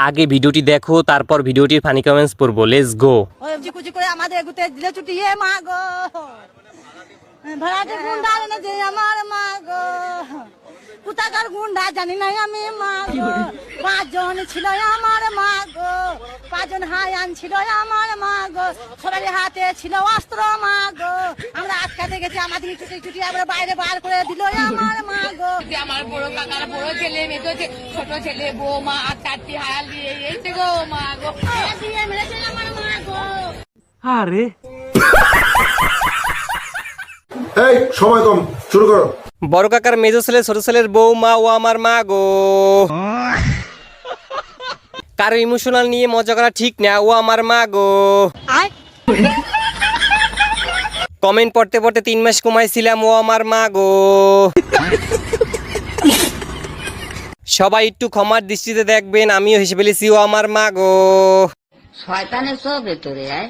আগে ভিডিওটি দেখো, তারপর ভিডিওটির ফানি কমেন্টস পড়বো। Let's go. চিকুচি করে আমাদের গুতে দিলে ছুটিয়ে মা গো, ভাড়াটে গুন্ডা এনে যে আমার মা গো, কোথাকার গুন্ডা জানি না আমি মা গো, 5 জন ছিল আমার মা গো, 5 জন হায়ান ছিল আমার মা গো, সবাই হাতে ছিল অস্ত্র মা গো, আমরা আটকাতে গেছি, আমাদের ছুটি ছুটি আমরা বাইরে বার করে দিল আমার মা গো। আমার বড় কাকার বড় ছেলে মেয়ে তো ছোট ছেলে বৌমা আর 4টি হায়াল দিয়ে এসে গো মা গো, দিয়ে মেরেছে আমার মা গো। আরে এই সময় কম, শুরু করো। বড় কাকার মেজো ছেলে ছোট ছেলের বৌমা ও আমার মা গো। কারো ইমোশনাল নিয়ে মজা করা ঠিক না, ও আমার মা গো। কমেন্ট পড়তে পড়তে 3 মাস কমাইছিলাম, ও আমার মা গো। সবাই একটু ক্ষমার দৃষ্টিতে দেখবেন, আমিও হেসে ফেলেছি, ও আমার মা গো। শয়তানের সব ভেতরে আয়।